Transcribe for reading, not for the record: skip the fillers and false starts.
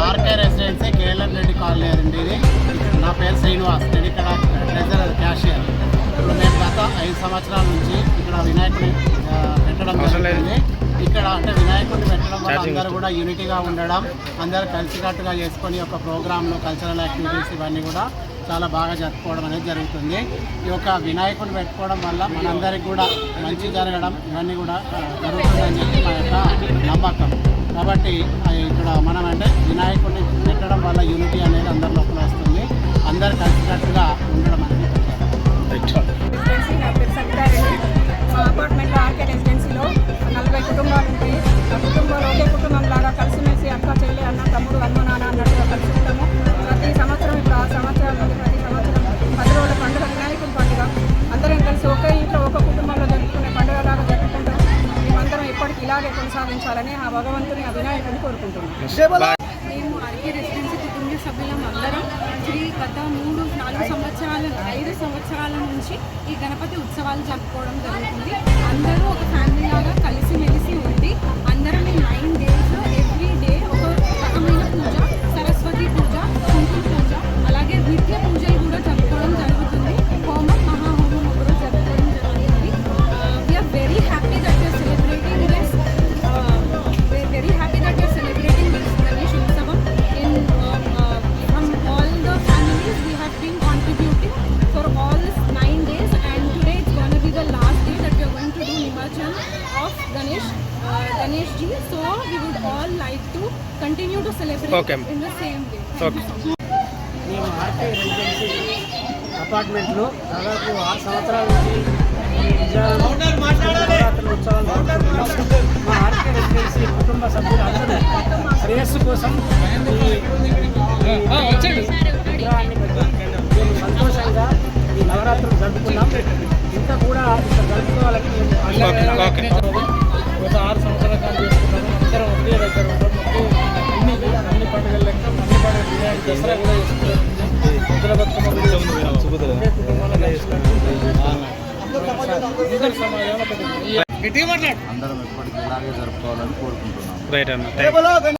RK residency K L M Reddy colony అండి. ఇది నా పేరు శ్రీనివాస్, నేను ఇక్కడ ట్రెజరర్ క్యాషియర్. ఇప్పుడు నేను గత 5 సంవత్సరాల నుంచి ఇక్కడ వినాయకుడిని పెట్టడం జరుగుతుంది. ఇక్కడ అంటే వినాయకుడిని పెట్టడం వల్ల అందరూ కూడా యూనిటీగా ఉండడం, అందరూ కలిసికట్టుగా చేసుకొని ఒక ప్రోగ్రాంలు, కల్చరల్ యాక్టివిటీస్ ఇవన్నీ కూడా చాలా బాగా జరుపుకోవడం అనేది జరుగుతుంది. ఈ యొక్క వినాయకుడిని పెట్టుకోవడం వల్ల మనందరికి కూడా మంచి జరగడం ఇవన్నీ కూడా జరుగుతుందని చెప్పి మా యొక్క నమ్మకం. కాబట్టి ఇక్కడ మనం అంటే వినాయకుడిని పెట్టడం వల్ల యూనిటీ అనేది అందరి లోపల వస్తుంది, అందరు కలిసికట్టుగా ఉండడం అనేది. మా అపార్ట్మెంట్లో ఆర్కే రెసిడెన్సీలో 40 కుటుంబాలు ఉంటాయి. ఆ కుటుంబాలు ఒకే కుటుంబం లాగా కలిసిమెలిసి అక్క, చెల్లి, అన్న, తమ్ముడు, అమ్మ, నాన్న అన్నట్టుగా కలిసి ఉంటాము. ప్రతి సంవత్సరం ఇప్పుడు 6 సంవత్సరాల నుండి ప్రతి సంవత్సరం 10 రోజుల పండుగ వినాయకుడి పండుగ అందరం కలిసి ఒకే ఇంట్లో ఒక కుటుంబంలో జరుపుకునే పండుగలాగా జరుపుకుంటాం. మేమందరం ఇప్పటికి ఇలాగే కొనసాగించాలని ఆ భగవంతుని ఆ వినాయకుడిని కోరుకుంటున్నాం. మేము ఆర్కే రెసిడెన్సీ కుటుంబ సభ్యులం అందరం గత 5 సంవత్సరాల నుంచి ఈ గణపతి ఉత్సవాలు జరుపుకోవడం జరుగుతుంది. అందరూ ఒక ఫ్యామిలీ లాగా కలిసిమెలిసి ఉండి అందరం 9 days ఎవ్రీ డే ఒక రకమైన పూజ, సరస్వతి పూజ, కుంకుమ పూజ, అలాగే నిత్య పూజలు కూడా జరుపుకోవడం జరుగుతుంది. హోమం, మహాహోమం కూడా జరుపుకోవడం జరుగుతుంది. We are very happy that you're celebrating this Ganesh ఉత్సవం in from all the families. We have been contributing for all this 9 days, and today it's going to be the last day that we are going to do Nimajjan of Ganesh ji. So we would all like to continue to celebrate in the same way. మేము RK residency అపార్ట్మెంట్లో దాదాపు 6 సంవత్సరాల నుంచి నవరాత్రుల ఉత్సవాలు జరుపుకుంటున్నాం. మా RK residency కుటుంబ సభ్యులు అందరూ శ్రేయస్సు కోసం విగ్రహాన్ని పెట్టి మేము సంతోషంగా ఈ నవరాత్రులు జరుపుకున్నాం. ఇంకా కూడా ఇక్కడ జరుపుకోవాలని మేము గత 6 సంవత్సరాల కాలం చేసుకున్నాము. అందరం ఒకే దగ్గర ఉంటాం. అన్ని పండుగల లెక్క అన్ని పండుగలు వినాయక దసరా కూడా చేసుకుంటాం. ముద్ర బతుకమ్మ కుటుంబంలో చేసుకుంటాం. అందరం ఎప్పటికీ ఇలాగే జరుపుకోవాలని కోరుకుంటున్నాం.